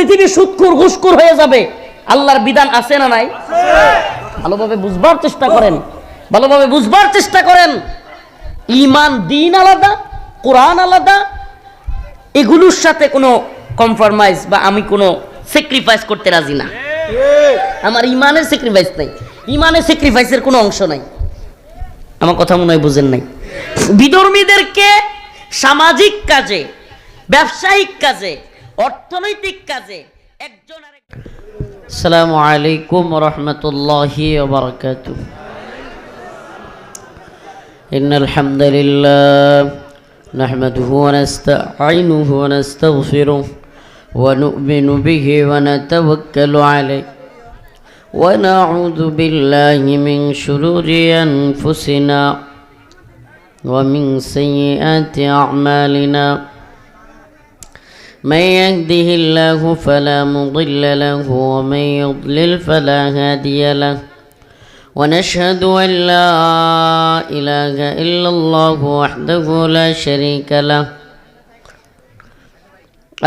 পৃথিবী সুদখোর ঘুষখোর হয়ে যাবে। আল্লাহর বিধান আছে না নাই? ভালোভাবে বুঝবার চেষ্টা করেন, ভালোভাবে বুঝবার চেষ্টা করেন। ঈমান দ্বীন আলাদা, কোরআন আলাদা। এগুলোর সাথে কোনো কম্প্রোমাইজ বা আমি কোনো স্যাক্রিফাইস করতে রাজি না। আমার ঈমানের স্যাক্রিফাইস নাই, ঈমানের স্যাক্রিফাইসের কোনো অংশ নাই। আমার কথা মনে হয় বুঝেন নাই। বিধর্মীদেরকে সামাজিক কাজে, ব্যবসায়িক কাজে, অর্থনৈতিক কাজে একজন আরেক। আসসালামু আলাইকুম ওয়া রাহমাতুল্লাহি ওয়া বারাকাতুহু। ইন্নাল হামদালিল্লাহ নাহমাদুহু ওয়া নাস্তাঈনুহু ওয়া নাস্তাগফিরুহু ওয়া নু'মিনু বিহি ওয়া নাতাওয়াক্কালু আলাইহি ওয়া নাউযু বিল্লাহি মিন শুরুরি আনফুসিনা ওয়া মিন সাইয়্যাতি আ'মালিনা। من يهده الله فلا مضل له ومن يضلل فلا هادي له ونشهد أن لا إله إلا الله وحده لا شريك له.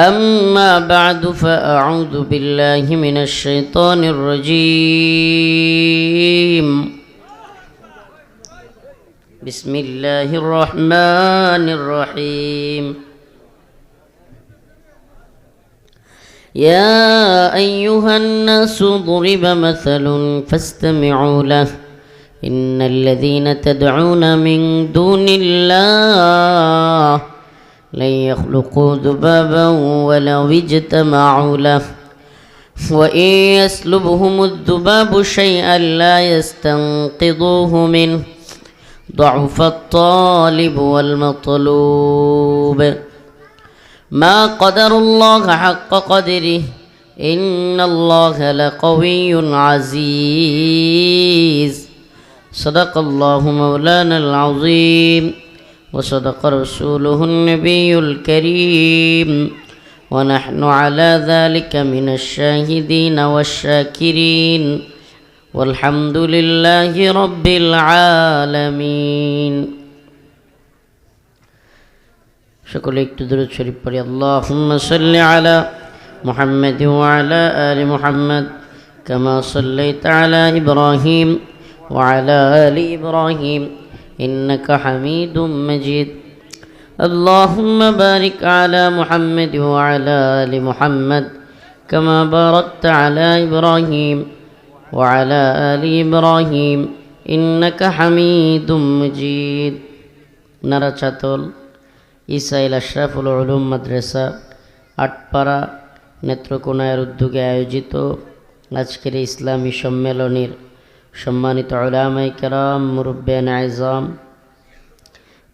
أما بعد فأعوذ بالله من الشيطان الرجيم. بسم الله الرحمن الرحيم. يا أيها الناس ضرب مثل فاستمعوا له إن الذين تدعون من دون الله لن يخلقوا ذبابا ولو اجتمعوا له وإن يسلبهم الذباب شيئا لا يستنقذوه منه ضعف الطالب والمطلوب ما قدر الله حق قدره إن الله لقوي عزيز. صدق الله مولانا العظيم وصدق رسوله النبي الكريم ونحن على ذلك من الشاهدين والشاكرين والحمد لله رب العالمين. সকলে একটু দরুদ শরীফ পড়ি। আল্লাহুম্মা সাল্লি আলা মুহাম্মাদ ওয়া আলা আলি মুহাম্মাদ কামা সাল্লাইতা আলা ইব্রাহিম ওয়া আলা আলি ইব্রাহিম ইন্নাকা হামিদুম মাজিদ। আল্লাহুম্মা বারিক আলা মুহাম্মাদ ওয়া আলা আলি মুহাম্মাদ কামা বারাকতা আলা ইব্রাহিম ওয়া আলা আলি ইব্রাহিম ইন্নাকা হামিদুম মাজিদ। নারাচাতল ইসাইল আশরাফুল উলুম মাদ্রাসা আটপাড়া নেত্রকোনার উদ্যোগে আয়োজিত আজকের ইসলামী সম্মেলনের সম্মানিত উলামায়ে কেরাম, মুরব্বিয়ান আযম,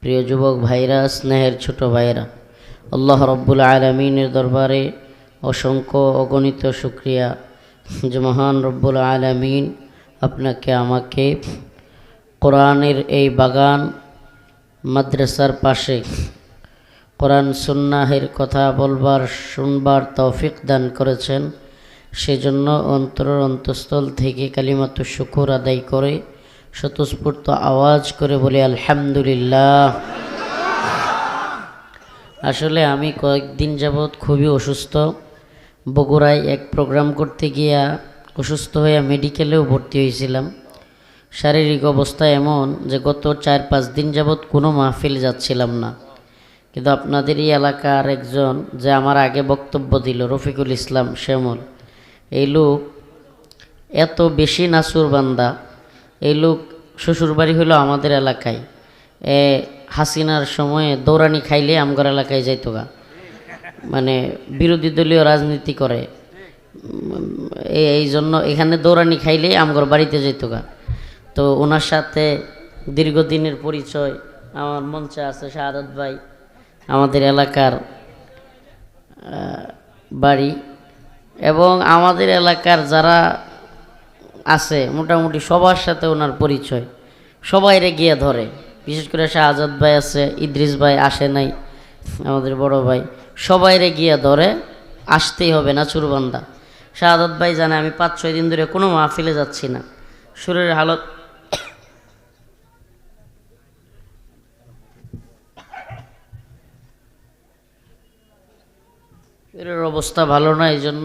প্রিয় যুবক ভাইরা, স্নেহের ছোট ভাইরা, আল্লাহ রব্বুল আলামিনের দরবারে অসংখ্য অগণিত শুকরিয়া যে মহান রব্বুল আলামিন আপনাকে আমাকে কোরআনের এই বাগান মাদ্রাসার পাশে কোরআন সুন্নাহের কথা বলবার, শুনবার তৌফিক দান করেছেন। সেজন্য অন্তরের অন্তঃস্থল থেকে কালিমাতু শুকর আদায় করে স্বতঃস্ফূর্ত আওয়াজ করে বলি আলহামদুলিল্লাহ। আসলে আমি কয়েকদিন যাবৎ খুবই অসুস্থ। বগুড়ায় এক প্রোগ্রাম করতে গিয়া অসুস্থ হয়ে মেডিকেলেও ভর্তি হয়েছিলাম। শারীরিক অবস্থা এমন যে গত 4-5 দিন যাবৎ কোনো মাহফিল যাচ্ছিলাম না। কিন্তু আপনাদের এই এলাকার একজন যে আমার আগে বক্তব্য দিল, রফিকুল ইসলাম শ্যামল, এই লোক এত বেশি নাসুর বান্দা। এই লোক শ্বশুরবাড়ি হলো আমাদের এলাকায়। হাসিনার সময়ে দৌড়ানি খাইলে আমগর এলাকায় যাইতো গা, মানে বিরোধী দলীয় রাজনীতি করে, এই জন্য এখানে দৌড়ানি খাইলে আমগর বাড়িতে যাইতো গা। তো ওনার সাথে দীর্ঘদিনের পরিচয়। আমার মঞ্চে আছে শাহাদাত ভাই, আমাদের এলাকার বাড়ি, এবং আমাদের এলাকার যারা আছে মোটামুটি সবার সাথে ওনার পরিচয়। সবাইরে গিয়ে ধরে, বিশেষ করে শাহাদাত ভাই আছে, ইদ্রিস ভাই আসে নাই, আমাদের বড় ভাই, সবাইরে গিয়ে ধরে, আসতেই হবে না চুরবান্দা। শাহাদাত ভাই জানে আমি 5-6 দিন ধরে কোনো মাহফিলে যাচ্ছি না, শরীরের হালত এর অবস্থা ভালো না, এই জন্য।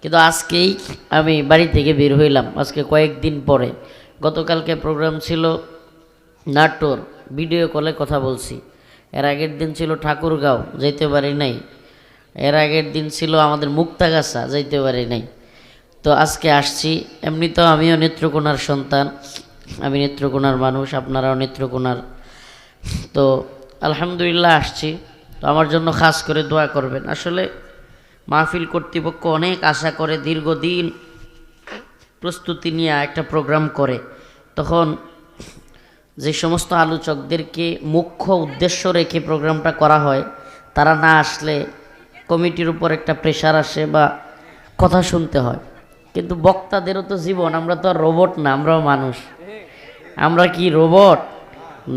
কিন্তু আজকেই আমি বাড়ি থেকে বের হইলাম, আজকে কয়েকদিন পরে। গতকালকে প্রোগ্রাম ছিল নাটোর, ভিডিও কলে কথা বলছি। এর আগের দিন ছিল ঠাকুরগাঁও, যেতে পারি নাই। এর আগের দিন ছিল আমাদের মুক্তাগাছা, যাইতে পারি নাই। তো আজকে আসছি। এমনিতেও আমিও নেত্রকোনার সন্তান, আমি নেত্রকোনার মানুষ, আপনারাও নেত্রকোনার। তো আলহামদুলিল্লাহ আসছি। তো আমার জন্য খাস করে দোয়া করবেন। আসলে মাহফিল কর্তৃপক্ষ অনেক আশা করে, দীর্ঘদিন প্রস্তুতি নিয়ে একটা প্রোগ্রাম করে। তখন যে সমস্ত আলোচকদেরকে মুখ্য উদ্দেশ্য রেখে প্রোগ্রামটা করা হয়, তারা না আসলে কমিটির উপর একটা প্রেশার আসে বা কথা শুনতে হয়। কিন্তু বক্তাদেরও তো জীবন, আমরা তো আর রোবট না, আমরাও মানুষ। আমরা কি রোবট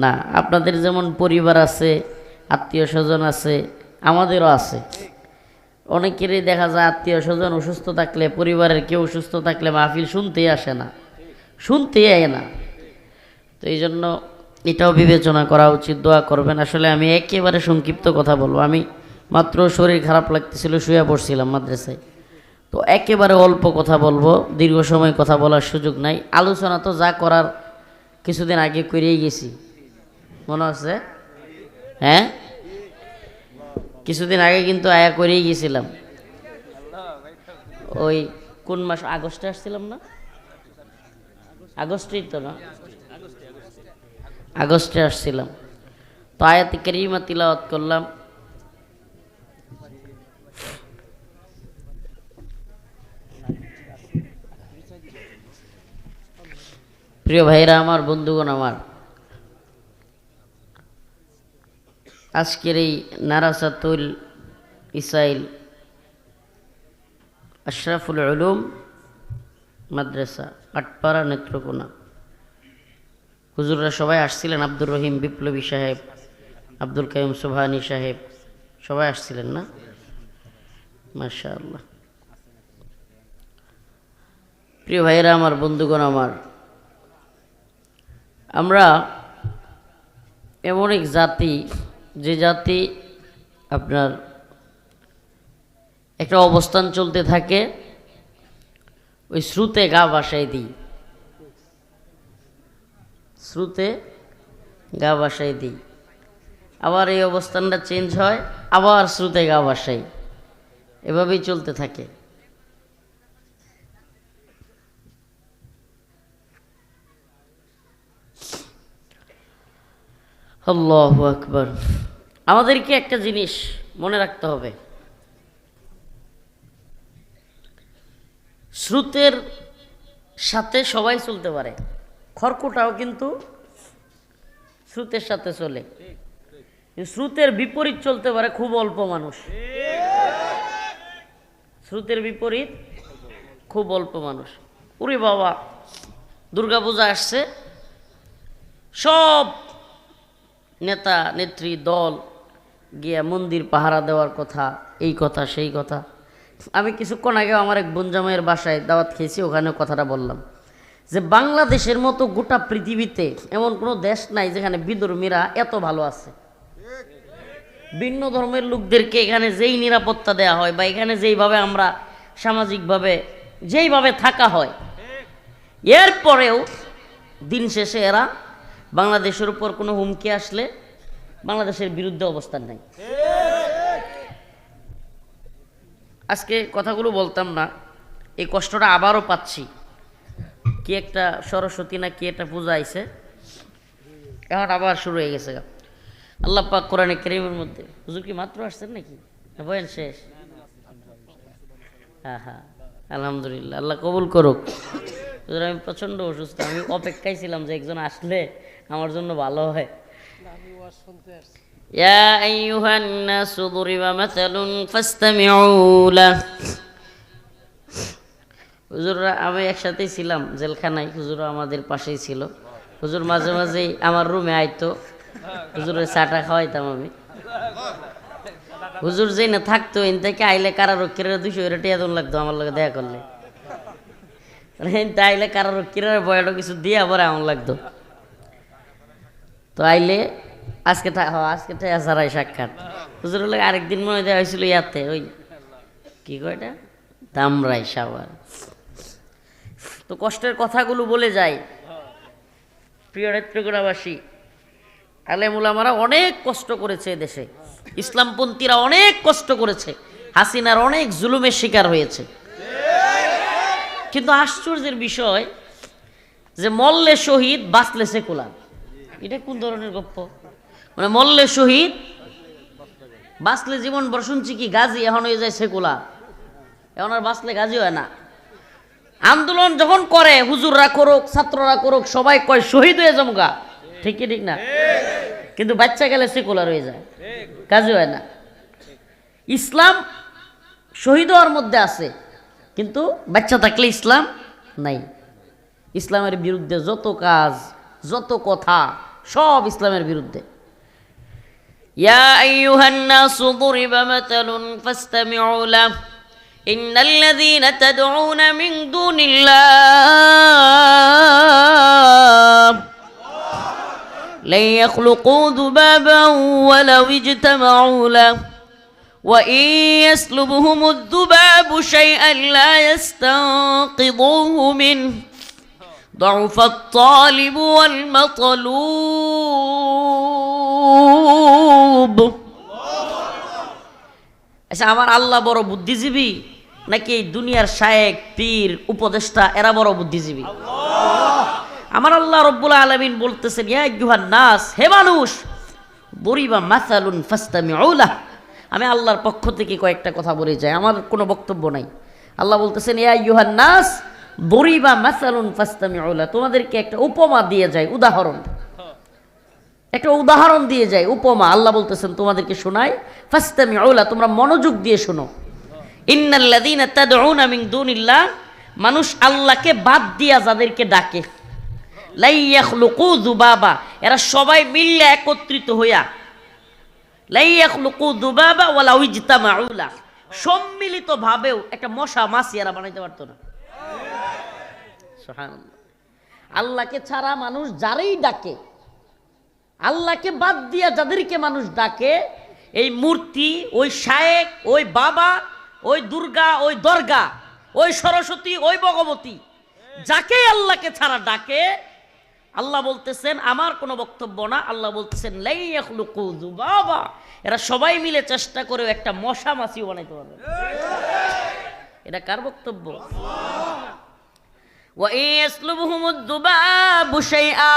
না? আপনাদের যেমন পরিবার আছে, আত্মীয় স্বজন আছে, আমাদেরও আছে। অনেকেরই দেখা যায় আত্মীয় স্বজন অসুস্থ থাকলে, পরিবারের কেউ অসুস্থ থাকলে মাহফিল শুনতেই আসে না, শুনতেই আয় না। তো এই জন্য এটাও বিবেচনা করা উচিত। দোয়া করবেন। আসলে আমি একেবারে সংক্ষিপ্ত কথা বলবো। আমি মাত্র শরীর খারাপ লাগতেছিল, শুয়ে পড়ছিলাম মাদ্রাসায়। তো একেবারে অল্প কথা বলবো, দীর্ঘ সময় কথা বলার সুযোগ নাই। আলোচনা তো যা করার কিছুদিন আগে করেই গেছি, মনে আছে? হ্যাঁ, কিছুদিন আগে কিন্তু আয়া করেই গেছিলাম। ওই কোন মাস, আগস্টে আসছিলাম না? আগস্টেই তো না, আগস্টে আসছিলাম। তো আয়াতে কারিমা তিলাওয়াত করলাম। প্রিয় ভাইরা আমার, বন্ধুগণ আমার, আজকের এই নারাসাতুল ইসাইল আশরাফুল উলুম মাদ্রাসা, আটপাড়া, নেত্রকোনা, হুজুররা সবাই আসছিলেন। আব্দুর রহিম বিপ্লবী সাহেব, আব্দুল কাইম সুবহানি সাহেব, সবাই আসছিলেন না? মাশাআল্লাহ। প্রিয় ভাইরা আমার, বন্ধুগণ আমার, আমরা এমন এক জাতি, যে জাতি আপনার একটা অবস্থান চলতে থাকে, ওই শ্রুতে গা ভাসাই দিই, শ্রুতে গা ভাসাই দিই। আবার এই অবস্থানটা চেঞ্জ হয়, আবার শ্রুতে গা ভাসাই, এভাবেই চলতে থাকে। আল্লাহু আকবার। আমাদেরকে একটা জিনিস মনে রাখতে হবে, শ্রুতের সাথে সবাই চলতে পারে, খড়কুটাও কিন্তু শ্রুতের সাথে চলে। শ্রুতের বিপরীত চলতে পারে খুব অল্প মানুষ, শ্রুতের বিপরীত খুব অল্প মানুষ। ওরে বাবা, দুর্গাপূজা আসছে, সব নেতা নেত্রী দল গিয়া মন্দির পাহারা দেওয়ার কথা, এই কথা সেই কথা। আমি কিছুক্ষণ আগে আমার এক বোনজামাইয়ের বাসায় দাওয়াত খেয়েছি, ওখানে কথাটা বললাম যে বাংলাদেশের মতো গোটা পৃথিবীতে এমন কোনো দেশ নাই যেখানে বিধর্মীরা এত ভালো আছে। ভিন্ন ধর্মের লোকদেরকে এখানে যেই নিরাপত্তা দেয়া হয়, বা এখানে যেইভাবে আমরা সামাজিকভাবে যেইভাবে থাকা হয়, এরপরেও দিন শেষে এরা বাংলাদেশের উপর কোনো হুমকি আসলে বাংলাদেশের বিরুদ্ধে অবস্থান নেয়। আজকে কথাগুলো বলতাম না, এই কষ্টটা আবারও পাচ্ছি। কি একটা সরস্বতী না কি একটা পূজা আইছে, এখন আবার শুরু হয়ে গেছে। আল্লাহ পাক কোরআনে কারীমের মধ্যে, হুজুর কি মাত্র আসছেন নাকি, বয়ান শেষ? হ্যাঁ হ্যাঁ, আলহামদুলিল্লাহ, আল্লাহ কবুল করুক। হুজুর আমি প্রচণ্ড অসুস্থ, আমি অপেক্ষায় ছিলাম যে একজন আসলে আমার জন্য ভালো হয়। ইয়া আইয়ুহান নাসু দুরিবা মাসালুন ফাসতামিউ লাহ। হুজুররা আমি একসাথেই ছিলাম জেলখানায়, হুজুরও আমাদের পাশেই ছিল। হুজুর মাঝে মাঝেই আমার রুমে আইতো, হুজুরের চাটা খাওয়াইতাম আমি। হুজুর যেই না থাকতো, এন থেকে আইলে কারারক্ষীরা 200 টিয়া দন লাগতো আমার লগে দেখা করলে। এনতে আইলে কারারক্ষীরা বয়াটা কিছু দিয়ে আবার এমন লাগতো। তো আইলে আজকে আজকে ছাড়াই সাক্ষাৎ হুজুরের লাগে। আরেকদিন মনে দেওয়া হয়েছিল ইয়াতে, ওই কি কয় এটা, দামরাই সাভার। তো কষ্টের কথাগুলো বলে যায়। প্রিয় নেত্রকোনাবাসী, আলেম উলামারা অনেক কষ্ট করেছে দেশে, ইসলামপন্থীরা অনেক কষ্ট করেছে, হাসিনার অনেক জুলুমের শিকার হয়েছে। কিন্তু আশ্চর্যের বিষয় যে মল্লে শহীদ বাঁচলে সেকুলার, এটা কোন ধরনের গপ্প? মানে মল্লে শহীদ বাঁচলে জীবন বড়, শুনছি কি গাজী এখন হয়ে যায় সেকুলার, এখন আর বাঁচলে গাজী হয় না। আন্দোলন যখন করে হুজুররা করুক ছাত্ররা করুক সবাই কয় শহীদ হয়ে জমগা, ঠিক কি ঠিক না? কিন্তু বাচ্চা গেলে সেকুলার হয়ে যায়, গাজী হয় না। ইসলাম শহীদ হওয়ার মধ্যে আছে, কিন্তু বাচ্চা থাকলে ইসলাম নাই। ইসলামের বিরুদ্ধে যত কাজ যত কথা সব ইসলামের বিরুদ্ধে। ইয়া আইয়ুহান নাসু দুরিবা মাতালুন ফাসতামিউ লাহু ইন্নাল্লাযীনা তাদউনা মিন দুনিল্লাহ লা ইয়াখলুকু যুবাবান ওয়ালাউ ইজতামাউ লাহু وَإِن يَسْلُبْهُمُ الذُّبَابُ شَيْئًا لَّا يَسْتَنقِذُوهُ مِنْهُ ضَعُفَ الطَّالِبُ وَالْمَطْلُوبُ। আচ্ছা, আমার আল্লাহ বড় বুদ্ধিজীবী নাকি এই দুনিয়ার শায়েখ পীর উপদেষ্টা এরা বড় বুদ্ধিজীবী? আমার আল্লাহ রব্বুল আলামিন বলতেছেন, ইয়া আইয়ুহান নাস, হে মানুষ, দরিবা মাসালুন ফাসতামিউ লাহু। আমি আল্লাহর পক্ষ থেকে কয়েকটা কথা বলে যাই, আমার কোনো বক্তব্য নাই। আল্লাহ বলতেছেন, ইয়া আইয়ুহান নাস দরিবা মাসালুন ফাসতামিউ লাহু, তোমাদেরকে একটা উপমা দিয়ে যায়, উদাহরণ, একটা উদাহরণ দিয়ে যায়, উপমা। আল্লাহ বলতেছেন তোমাদেরকে শোনাই, ফাসতামিউ লাহু, তোমরা মনোযোগ দিয়ে শোনো। ইন্নাল্লাযীনা তাদউনা মিন দুনিল্লাহ, মানুষ আল্লাহকে বাদ দিয়া যাদেরকে ডাকে, লা ইয়াখলুকু যুবাবা, এরা সবাই মিলে একত্রিত হইয়া, লা ইয়াখলুকু যুবাবা ওয়ালাউ ইজতামাউ লাহু, সম্মিলিত ভাবেও একটা মশা মাছি এরা বানাইতে পারতো না। সুবহানাল্লাহ। আল্লাহকে ছাড়া মানুষ যারাই ডাকে, আল্লাহকে বাদ দিয়া যাদেরকে মানুষ ডাকে, এই মূর্তি, ওই শায়েক, ওই বাবা, ওই দুর্গা, ওই দরগা, ওই সরস্বতী, ওই ভগবতী, যাকেই আল্লাহকে ছাড়া ডাকে, আল্লাহ বলতেছেন আমার কোনো বক্তব্য না, আল্লাহ বলতেছেন লা ইয়াখলুকু যুবাবা, এরা সবাই মিলে চেষ্টা করে একটা মশা মাছিও বানাইতে পারবে। এটা কার বক্তব্য? ওয়া ইয়াসলুবহুমুদ যুবাবু শাইআ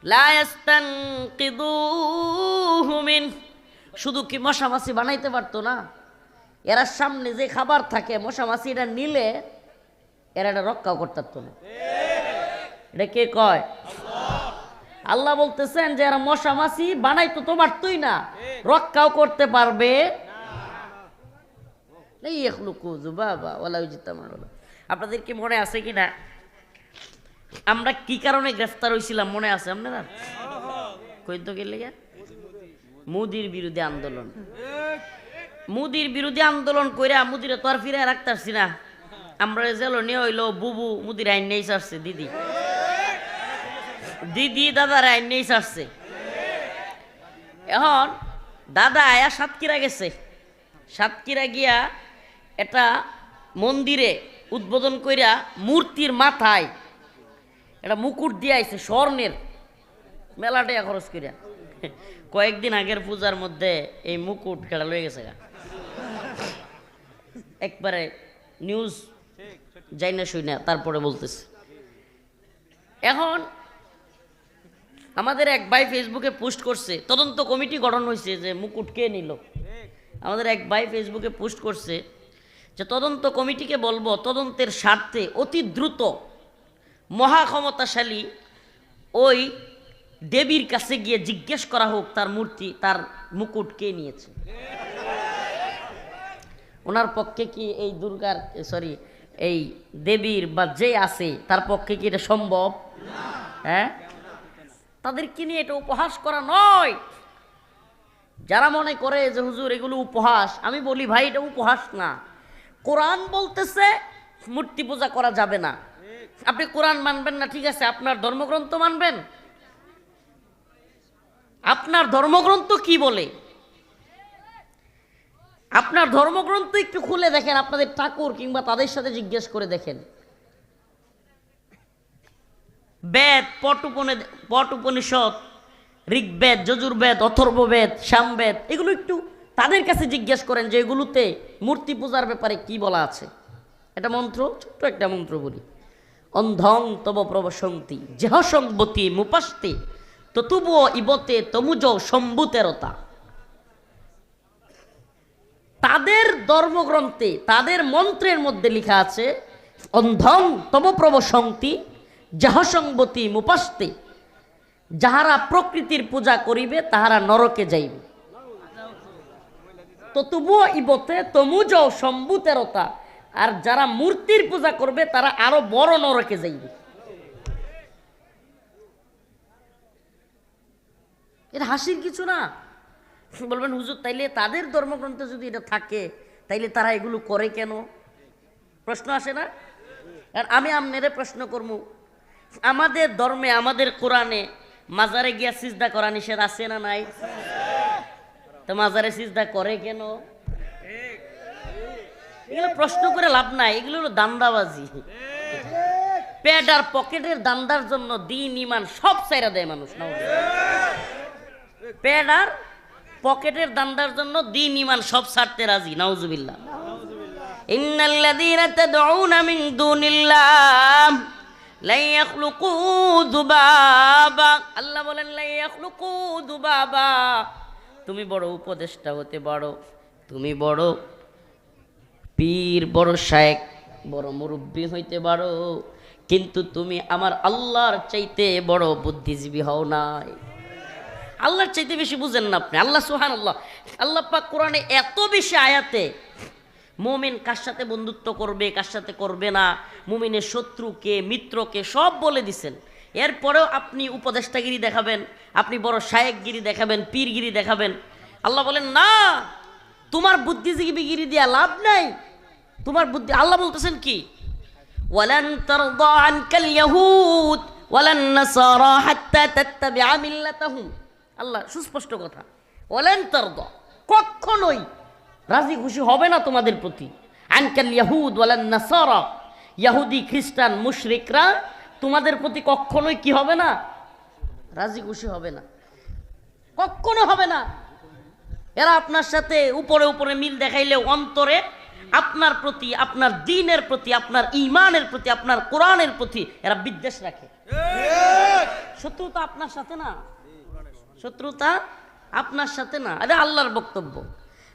লা ইস্তানকিদুহু মিন, শুধু কি মশা মাছি বানাইতে পারতো না, এরা সামনে যে খাবার থাকে মশা মাছি এটা নিলে এরা এটা রক্ষাও করতে পারতো না। এটা কে কয়? আল্লাহ বলতেছেন যে এরা মশা মাছি বানাইতো তো পারতোই না, রক্ষাও করতে পারবে না। আপনাদের কি মনে আছে কিনা আমরা কি কারণে গ্রেফতার হয়েছিলাম, মনে আছে আপনারা? কইতো গেলে মোদির বিরুদ্ধে আন্দোলন, মোদির বিরুদ্ধে আন্দোলন কইরা মুদিরে তো আর ফিরে রাখতে পারছি না, আমরা জেল নিয়ে হইলো বুবু মুদির আইন নেই ছাড়ছে, দিদি দিদি দাদার আইন নেই ছাড়ছে। এখন দাদা আয়া সাতক্ষীরা গেছে, সাতক্ষীরা গিয়া এটা মন্দিরে উদ্বোধন কইরা মূর্তির মাথায় এটা মুকুট দিয়ে আইছে স্বর্ণের, মেলা টাকা খরচ করিয়া। কয়েকদিন আগের পূজার মধ্যে এই মুকুট কেডা লয়ে গেছে, একবারে নিউজ যাই না শুই না, তারপরে বলতেছে। এখন আমাদের এক ভাই ফেসবুকে পোস্ট করছে, তদন্ত কমিটি গঠন হয়েছে যে মুকুট কে নিল। আমাদের এক ভাই ফেসবুকে পোস্ট করছে যে তদন্ত কমিটিকে বলবো তদন্তের স্বার্থে অতি দ্রুত মহা ক্ষমতাশালী ওই দেবীর কাছে গিয়ে জিজ্ঞেস করা হোক তার মূর্তি, তার মুকুট কে নিয়েছে। ওনার পক্ষে কি এই দুর্গার সরি এই দেবীর বা যে আছে তার পক্ষে কি এটা সম্ভব? হ্যাঁ, তাদেরকে নিয়ে এটা উপহাস করা নয়। যারা মনে করে যে হুজুর এগুলো উপহাস, আমি বলি ভাই এটা উপহাস না। কোরআন বলতেছে মূর্তি পূজা করা যাবে না। আপনি কোরআন মানবেন না, ঠিক আছে, আপনার ধর্মগ্রন্থ মানবেন। আপনার ধর্মগ্রন্থ কি বলে? আপনার ধর্মগ্রন্থ একটু খুলে দেখেন, আপনাদের ঠাকুর কিংবা তাদের সাথে জিজ্ঞেস করে দেখেন। বেদ, পট উপনিষদ, ঋগ্বেদ, যজুর্বেদ, অথর্ববেদ, সামবেদ, এগুলো একটু তাদের কাছে জিজ্ঞেস করেন যে এগুলোতে মূর্তি পূজার ব্যাপারে কি বলা আছে। এটা মন্ত্র, ছোট্ট একটা মন্ত্র বলি। অন্ধং তব প্রবসন্তি যেহ সংবতী মুপাস্তি ততুবুয় ইবতে তমুজ সম্ভুতেরতা। তাদের ধর্মগ্রন্থে, তাদের মন্ত্রের মধ্যে লেখা আছে অন্ধং তব প্রবসন্তি যাহ সংবতী মুপাস্তি, যাহারা প্রকৃতির পূজা করিবে তাহারা নরকে যাইবে। ততুবুয় ইবতে তমুজ সম্ভুতেরতা, আর যারা মূর্তির পূজা করবে তারা আরো বড় নরকে যাইবে। এটা হাসির কিছু না। বলবেন হুজুর তাইলে তাদের ধর্মগ্রন্থে যদি এটা থাকে তাইলে তারা এগুলো করে কেন? প্রশ্ন আসে না? আর আমি আপনারে প্রশ্ন করবো, আমাদের ধর্মে, আমাদের কোরআনে মাজারে গিয়া সিজদা করা নিষেধ আছে না নাই? তো মাজারে সিজদা করে কেন? এগুলো প্রশ্ন করে লাভ নাই, এগুলো হলো দান্দাবাজি। পেট আর পকেটের দান্দার জন্য দিন ইমান সব ছাইরা দেয় মানুষ। পেট আর পকেটের দান্দার জন্য দিন ইমান সব ছাড়তে রাজি। নাউজুবিল্লাহ। ইন্নাল্লাযীনা তাদউনা মিন দুনিল্লাহ লা ইয়াখলুকু যুবাবা। আল্লাহ বলেন লা ইয়াখলুকু যুবাবা। তুমি বড় উপদেষ্টা হতে পারো, তুমি বড় পীর, বড় শায়েখ, বড় মুরব্বী হইতে পারো, কিন্তু তুমি আমার আল্লাহর চাইতে বড় বুদ্ধিজীবী হও নাই। আল্লাহর চাইতে বেশি বুঝেন না আপনি। আল্লাহ সুবহানাল্লাহ, আল্লাহ পাক কোরআনে এত বেশি আয়াতে মুমিন কার সাথে বন্ধুত্ব করবে, কার সাথে করবে না, মুমিনের শত্রুকে, মিত্রকে সব বলে দিছেন। এরপরেও আপনি উপদেষ্টাগিরি দেখাবেন, আপনি বড় শায়েকগিরি দেখাবেন, পীরগিরি দেখাবেন। আল্লাহ বলেন না, তোমার বুদ্ধিজীবীগিরি দিয়া লাভ নাই। তোমার বুদ্ধি, আল্লাহ বলতেছেন কি, ওয়ালান তারদা আনকাল ইয়াহুদ ওয়ালান নাসারা হাত্তা তাত্তাবিআ মিল্লাতাহুম। আল্লাহ সুস্পষ্ট কথা, ওয়ালান তারদা, কখনোই রাজি খুশি হবে না তোমাদের প্রতি, আনকাল ইয়াহুদ ওয়ালান নাসারা, ইহুদি, খ্রিস্টান, মুশরিকরা তোমাদের প্রতি কখনোই কি হবে না? রাজি খুশি হবে না, কখনো হবে না। এরা আপনার সাথে উপরে উপরে মিল দেখাইলেও অন্তরে আপনার প্রতি, আপনার দ্বীনের প্রতি, আপনার ঈমানের প্রতি, আপনার কোরআনের প্রতি এরা বিদ্বেষ রাখে। শত্রুতা আপনার সাথে না, শত্রুতা আপনার সাথে না। আরে আল্লাহর বক্তব্য,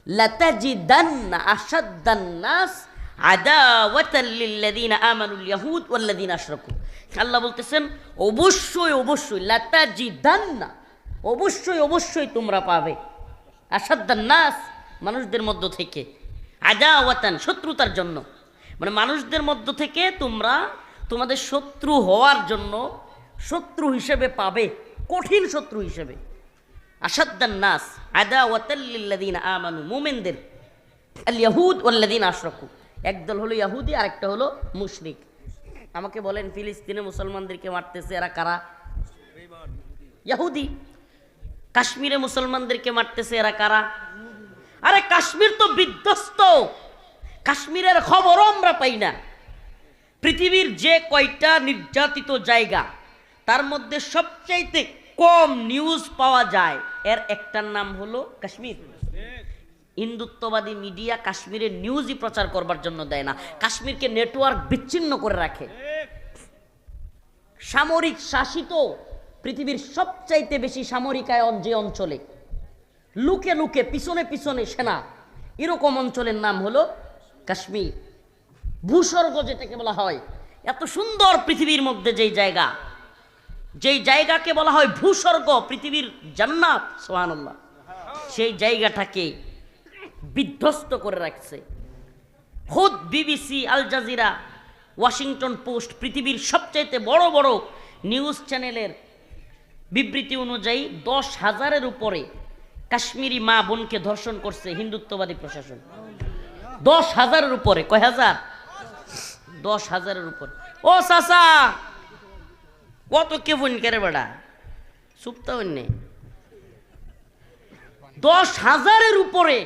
লাতাজিদান্না আশাদ্দান নাস আদাওয়াতাল লিল্লাযিনা আমানুল ইয়াহুদ ওয়াল্লাযিনা আশরাকু। আল্লাহ বলতেছেন অবশ্যই অবশ্যই, লাতাজিদান্না, অবশ্যই অবশ্যই তোমরা পাবে, আশাদ্দান নাস, মানুষদের মধ্য থেকে, আদাওয়াতান, শত্রুতার জন্য, মানে মানুষদের মধ্য থেকে তোমরা তোমাদের শত্রু হওয়ার জন্য শত্রু হিসেবে পাবে, কঠিন শত্রু হিসেবে। আশাদ্দান নাস আদাওয়াতাল লিল্লাযিনা আমানু, মুমিনদের, আল ইয়াহুদ ওয়াল্লাযিনা আশরাকু, একদল হলো ইহুদি আর একটা হলো মুশরিক। আমাকে বলেন ফিলিস্তিনে মুসলমানদেরকে মারতেছে এরা কারা? ইহুদি। কাশ্মীরে মুসলমানদেরকে মারতেছে এরা কারা? আরে কাশ্মীর তো বিধ্বস্ত, কাশ্মীরের খবরও আমরা পাই না। পৃথিবীর যে কয়টা নির্যাতিত জায়গা তার মধ্যে সবচাইতে কম নিউজ পাওয়া যায়, এর একটার নাম হলো কাশ্মীর। হিন্দুত্ববাদী মিডিয়া কাশ্মীরের নিউজই প্রচার করবার জন্য দেয় না, কাশ্মীরকে নেটওয়ার্ক বিচ্ছিন্ন করে রাখে। সামরিক শাসিত পৃথিবীর সবচাইতে বেশি সামরিকায়ন যে অঞ্চলে, লুকে লুকে পিছনে পিছনে সেনা, এরকম অঞ্চলের নাম হলো কাশ্মীর। ভূস্বর্গ যেটাকে বলা হয়, এত সুন্দর পৃথিবীর মধ্যে যেই জায়গা, যেই জায়গাকে বলা হয় ভূস্বর্গ, পৃথিবীর জান্নাত, সুবহানাল্লাহ, সেই জায়গাটাকে বিধ্বস্ত করে রাখছে। খুদ BBC, Al Jazeera, Washington Post, পৃথিবীর সবচাইতে বড় বড় নিউজ চ্যানেলের বিবৃতি অনুযায়ী 10,000-এর উপরে কাশ্মীরি মা বোনকে ধর্ষণ করছে হিন্দুত্ববাদী প্রশাসন। 10,000-এর উপরে। কয় হাজার? 10,000-এর উপর। ও চাচা, কত কে বোন করে বেড়া, সুপ্তা নেই। 10,000-এর উপরে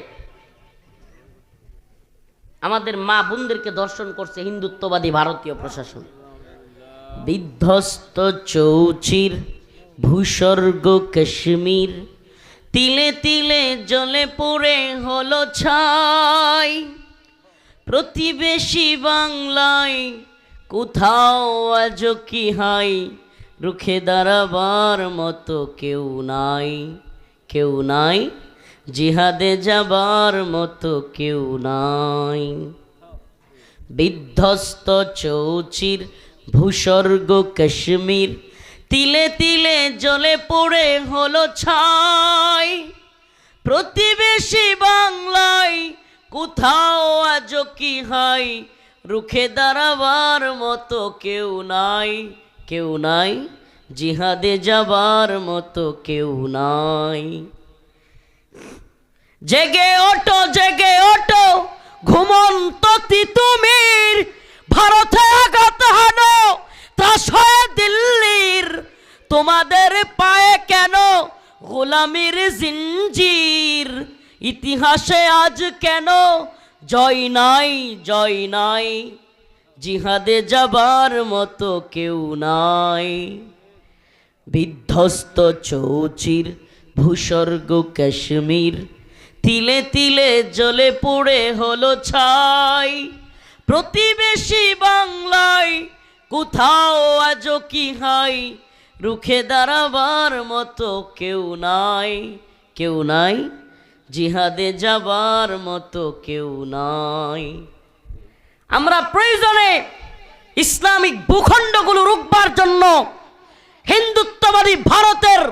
আমাদের মা বোনদেরকে ধর্ষণ করছে হিন্দুত্ববাদী ভারতীয় প্রশাসন। বিধ্বস্ত চৌচির ভূস্বর্গ কাশ্মীর, তিলে তিলে জ্বলে পড়ে হলো ছাই। প্রতিবেশী বাংলায় কোথাও আজ কি হাই, রুখে দাঁড়াবার মতো কেউ নাই, কেউ নাই, জিহাদে যাবার মতো কেউ নাই। বিধ্বস্ত চৌচির ভূস্বর্গ কাশ্মীর, তিলে তিলে জ্বলে পড়ে হলো ছাই। প্রতিবেশী বাংলায় কোথাও আজ কি হাই, রুখে দাঁড়াবার মতো কেউ নাই, কেউ নাই, জিহাদে যাবার মতো কেউ নাই। জেগে ওঠো, জেগে ওঠো, ঘুমন্ত তিতুমির, ভারতে আঘাত হানো, ত্রাস হয়ে দিল্লির। তোমাদের পায়ে কেন গোলামির জিঞ্জির, ইতিহাসে আজ কেন জয় নাই, জয় নাই, জিহাদে যাবার মতো কেউ নাই। বিধ্বস্ত চৌচির ভূস্বর্গ কাশ্মীর, তিলে তিলে জ্বলে পড়ে হলো ছাই। প্রতিবেশী বাংলায় কোথাও আজ কি হাই, রুখে দাঁড়াবার মতো কেউ নাই, কেউ নাই, জিহাদে যাবার মতো কেউ নাই। আমরা প্রয়োজনে ইসলামিক ভূখণ্ডগুলো রুখবার জন্য হিন্দুত্ববাদী ভারতের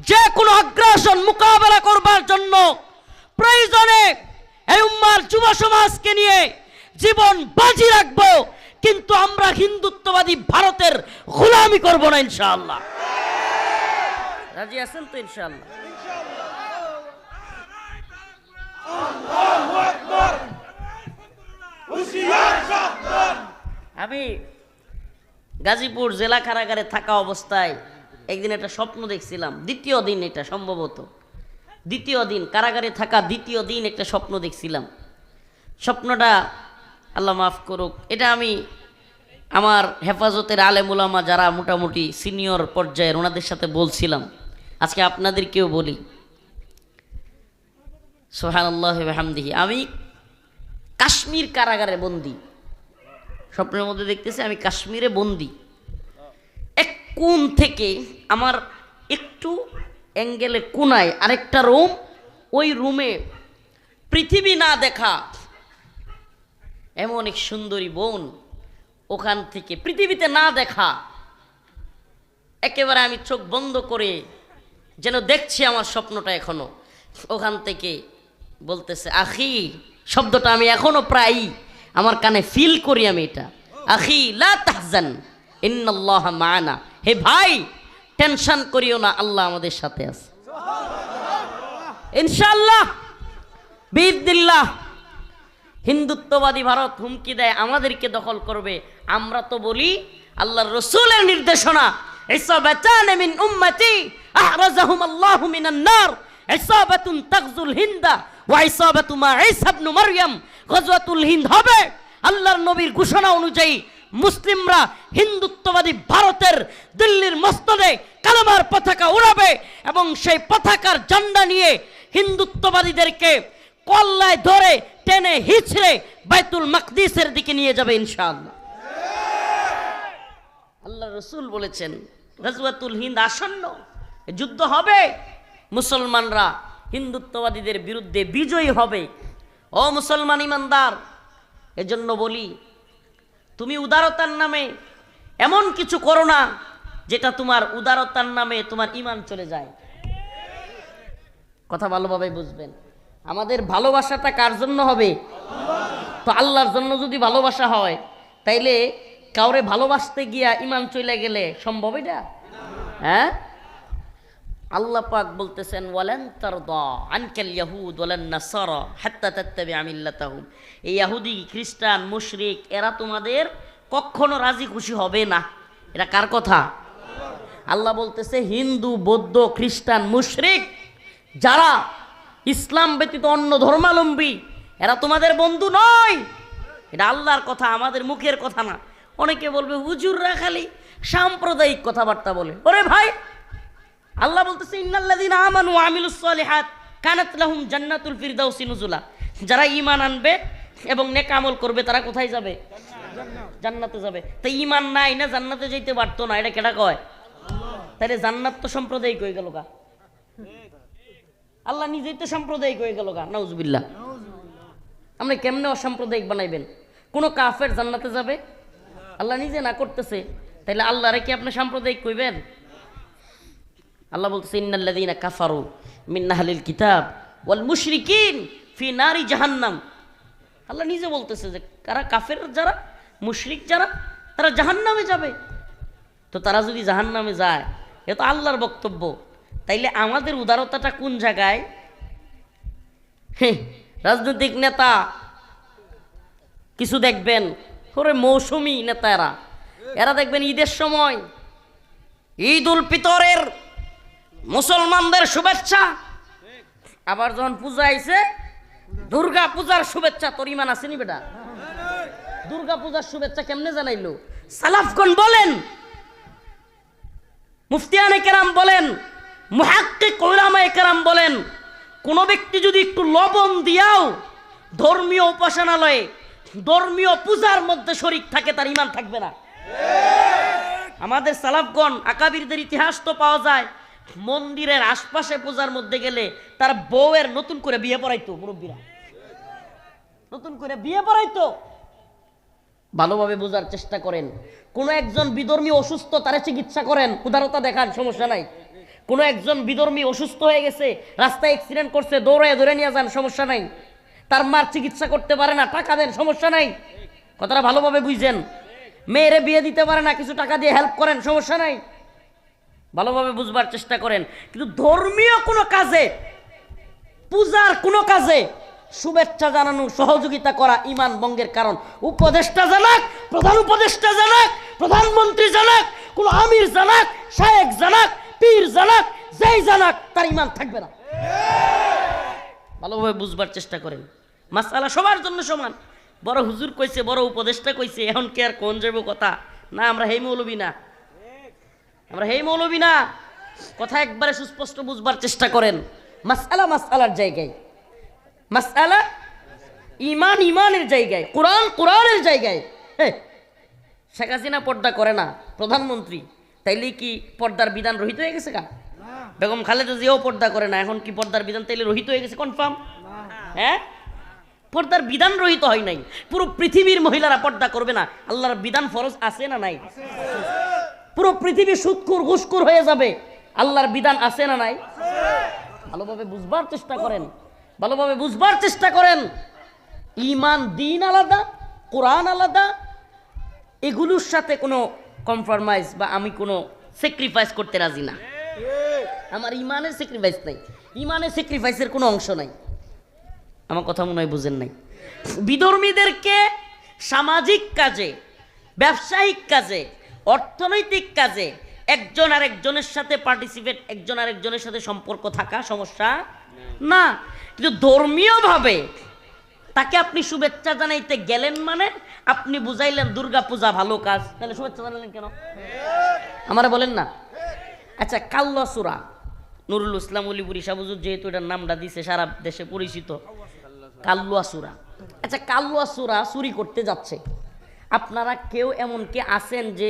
যে কোনো আগ্রাসন মোকাবেলা করবার জন্য প্রয়োজনে এই উম্মার যুব সমাজকে নিয়ে জীবন বাজি রাখবো, কিন্তু আমরা হিন্দুত্ববাদী ভারতের গোলামি করব না ইনশাআল্লাহ। রাজি আছেন তো ইনশাআল্লাহ? আমি গাজীপুর জেলা কারাগারে থাকা অবস্থায় একদিন একটা স্বপ্ন দেখছিলাম। দ্বিতীয় দিন, এটা সম্ভবত দ্বিতীয় দিন, কারাগারে থাকা দ্বিতীয় দিন একটা স্বপ্ন দেখছিলাম। স্বপ্নটা আল্লাহ মাফ করুক, এটা আমি আমার হেফাজতের আলেম উলামা যারা মোটামুটি সিনিয়র পর্যায়ের ওনাদের সাথে বলছিলাম। আজকে আপনাদেরকেও বলি। সুবহানাল্লাহি ওয়া বিহামদিহি। আমি কাশ্মীর কারাগারে বন্দী। স্বপ্নের মধ্যে দেখতেছি আমি কাশ্মীরে বন্দী। এক কোণ থেকে আমার একটু অ্যাঙ্গেলে কোনায় আরেকটা রুম, ওই রুমে পৃথিবী না দেখা এমন এক সুন্দরী বোন, ওখান থেকে পৃথিবীতে না দেখা একেবারে আমি চোখ বন্ধ করে যেন দেখছি আমার স্বপ্নটা এখনো। ওখান থেকে বলতেছে আখি, শব্দটা আমি এখনো প্রায় আমার কানে ফিল করি আমি এটা। আখি লা তাহজান ইন্নাল্লাহা মা'ানা, হে ভাই টেনশন করিও না, আল্লাহ আমাদের সাথে আছে ইনশাআল্লাহ বিইذনিল্লাহ। হিন্দুত্ববাদী ভারত হুমকি দেয় আমাদেরকে দখল করবে, আমরা তো বলি আল্লাহর রাসূলের নির্দেশনা, ইসাবাতান মিন উম্মতি আহরাজাহুম আল্লাহু মিনান নার, ইসাবাতুন তাগজুল হিন্দা ওয়া ইসাবাতু মা ঈসা ইবনে মারইয়াম। গজওয়াতুল হিন্দ হবে আল্লাহর নবীর ঘোষণা অনুযায়ী। মুসলিমরা হিন্দুত্ববাদী ভারতের দিল্লির মসনদে কালেমার পতাকা উড়াবে এবং সেই পতাকার ঝান্ডা নিয়ে হিন্দুত্ববাদীদেরকে কল্লায় ধরে টেনে হিচড়ে বাইতুল মাকদিসের দিকে নিয়ে যাবে ইনশাআল্লাহ। আল্লাহ রাসূল বলেছেন গজওয়াতুল হিন্দ আসন্ন, যুদ্ধ হবে, মুসলমানরা হিন্দুত্ববাদীদের বিরুদ্ধে বিজয়ী হবে। ও মুসলমান ইমানদার, এজন্য বলি তুমি উদারতার নামে এমন কিছু করো না যেটা তোমার উদারতার নামে তোমার ঈমান চলে যায়। কথা ভালোভাবে বুঝবেন। আমাদের ভালোবাসাটা কার জন্য হবে? তো আল্লাহর জন্য যদি ভালোবাসা হয় তাইলে কাউরে ভালোবাসতে গিয়া ঈমান চলে গেলে সম্ভব এটা? হ্যাঁ, আল্লাহ পাক বলতেছেন ওয়ালান তারদা আনকাল ইয়াহুদ ওয়ালান নাসারা হাত্তা তাত্তাবিআ মিল্লাতাহুম। এই ইহুদি খ্রিস্টান মুশরিক এরা তোমাদের কখনো রাজি খুশি হবে না। এটা কার কথা? আল্লাহ বলতেছে হিন্দু বৌদ্ধ খ্রিস্টান মুশরিক যারা ইসলাম ব্যতীত অন্য ধর্মাবলম্বী এরা তোমাদের বন্ধু নয়। এটা আল্লাহর কথা, আমাদের মুখের কথা না। অনেকে বলবে হুজুররা খালি সাম্প্রদায়িক কথাবার্তা বলে। ওরে ভাই, আল্লাহ বলতেছে ইন্নাল্লাযীনা আমানু ওয়া আমিলুস সলিহাত কানাত লাহুম জান্নাতুল ফিরদাউসি নুজুলা। যারা ঈমান আনবে এবং নেক আমল করবে তারা কোথায় যাবে? জান্নাতে যাবে। তাই ঈমান নাই না জান্নাতে যাইতে পারতো না, এটা কেডা কয়? তাহলে জান্নাত তো সাম্প্রদায়িক হয়ে গেল গা, আল্লাহ নিজেই তো সাম্প্রদায়িক হয়ে গেল গা। নাউজুবিল্লাহ। আপনি কেমনে অসাম্প্রদায়িক বানাইবেন? কোন কাফের জান্নাতে যাবে? আল্লাহ নিজে না করতেছে, তাইলে আল্লাহরে কি আপনি সাম্প্রদায়িক কইবেন? আল্লাহ বলতেছে ইন্নাল্লাযীনা কাফারু মিন আহলিল কিতাব ওয়াল মুশরিকিন ফি নারি জাহান্নাম। আল্লাহ নিজে বলতেছে যে কারা কাফের, যারা মুশরিক, যারা তারা জাহান্নামে যাবে। তো তারা যদি জাহান্নামে যায়, এ তো আল্লাহর বক্তব্য। তাইলে আমাদের উদারতাটা কোন জায়গায়? রাজনৈতিক নেতা কিছু দেখবেন, ওরে মৌসুমী নেতা, এরা দেখবেন ঈদের সময় ঈদ উল ফিতরের মুসলমানদের শুভেচ্ছা, আবার যখন পূজা আইছে দুর্গা পূজার শুভেচ্ছা। তোর ইমান আসেনি বেটা? দুর্গা পূজার শুভেচ্ছা কেমনে জানাইলো? সালাফগণ বলেন, মুফতিয়ানে কেরাম বলেন, মুহাক্কিক উলামায়ে কেরাম বলেন, কোন ব্যক্তি যদি একটু লবণ দিয়াও ধর্মীয় উপাসনালয়ে ধর্মীয় পূজার মধ্যে শরীক থাকে, তার ঈমান থাকবে না। আমাদের সালাফগণ আকাবিরদের ইতিহাস তো পাওয়া যায়, মন্দিরের আশপাশে পূজার মধ্যে গেলে তার বউয়ের নতুন করে বিয়ে পড়াইতো, মুরব্বীরা নতুন করে বিয়ে পড়াইতো। ভালোভাবে বোঝার চেষ্টা করেন। কোন একজন বিধর্মী অসুস্থ, তারে চিকিৎসা করেন, উদারতা দেখান, সমস্যা নাই। কোন একজন বিধর্মী অসুস্থ হয়ে গেছে, রাস্তায় অ্যাক্সিডেন্ট করছে, দৌড়ায় ধরে নিয়ে যান, সমস্যা নাই। তার মার চিকিৎসা করতে পারে না, টাকা দেন, সমস্যা নাই। কথাটা ভালোভাবে বুঝছেন? মেয়েরে বিয়ে দিতে পারে না, কিছু টাকা দিয়ে হেল্প করেন, সমস্যা নাই। ভালোভাবে বুঝবার চেষ্টা করেন। কিন্তু ধর্মীয় কোনো কাজে, পূজার কোনো কাজে শুভেচ্ছা জানানো, সহযোগিতা করা ঈমান ভঙ্গের কারণ। উপদেষ্টা জানাক, প্রধান উপদেষ্টা জানাক, প্রধানমন্ত্রী জানাক, কোন আমির জানাক, শায়েখ জানাক, পীর জানাক, যেই জানাক, তার ঈমান থাকবে না। ভালোভাবে বুঝবার চেষ্টা করেন। মাসআলা সবার জন্য সমান। বড় হুজুর কইছে, বড় উপদেষ্টা কইছে, এখন কি আর কোন যাইব কথা? না, আমরা হেই মৌলবী না, আমরা হেই মৌলবী না। কথা একবারে সুস্পষ্ট বুঝবার চেষ্টা করেন। মাসআলা মাসআলার জায়গায়, মাসআলা ঈমান ঈমানের জায়গায়, কোরআন কোরআনের জায়গায়। শেখ হাসিনা পর্দা করে না, প্রধানমন্ত্রী, তাইলে কি পর্দার বিধান রহিত হয়ে গেছে? কা বেগম খালেদা জিয়াও পর্দা করে না, এখন কি পর্দার বিধান তাইলে রহিত হয়ে গেছে? কনফার্ম? হ্যাঁ, পর্দার বিধান রহিত হয় নাই। পুরো পৃথিবীর মহিলারা পর্দা করবে না, আল্লাহর বিধান ফরজ আছে না নাই? পুরো পৃথিবী সুদখোর ঘুষখোর হয়ে যাবে, আল্লাহর বিধান আছে না নাই? ভালোভাবে বুঝবার চেষ্টা করেন, ভালোভাবে বুঝবার চেষ্টা করেন। ঈমান, দিন আলাদা, কোরআন আলাদা, এগুলোর সাথে কোনো কম্প্রোমাইজ বা আমি কোনো স্যাক্রিফাইস করতে রাজি না। আমার ঈমানের স্যাক্রিফাইস নাই, ঈমানের স্যাক্রিফাইসের কোনো অংশ নাই। আমার কথা মনে হয় বুঝেন নাই। বিধর্মীদেরকে সামাজিক কাজে, ব্যবসায়িক কাজে, অর্থনৈতিক কাজে একজন আর একজনের সাথে পার্টিসিপেট, একজন আর একজনের সাথে সম্পর্ক থাকা সমস্যা না। কিন্তু ধর্মীয়ভাবে তাকে আপনি শুভেচ্ছা জানাইতে গেলেন মানে আপনি বুঝাইলেন দুর্গা পূজা ভালো কাজ, তাহলে শুভেচ্ছা জানালেন কেন? আমারে বলেন না। আচ্ছা, কাল্লা সূরা, নুরুল ইসলাম অলিপুরি সাবুজুর যেহেতু এটার নামটা দিছে, সারা দেশে পরিচিত কাল্লুয়া সূরা। আচ্ছা, কাল্লুয়া সূরা চুরি করতে যাচ্ছে, আপনারা কেউ এমন কে আছেন যে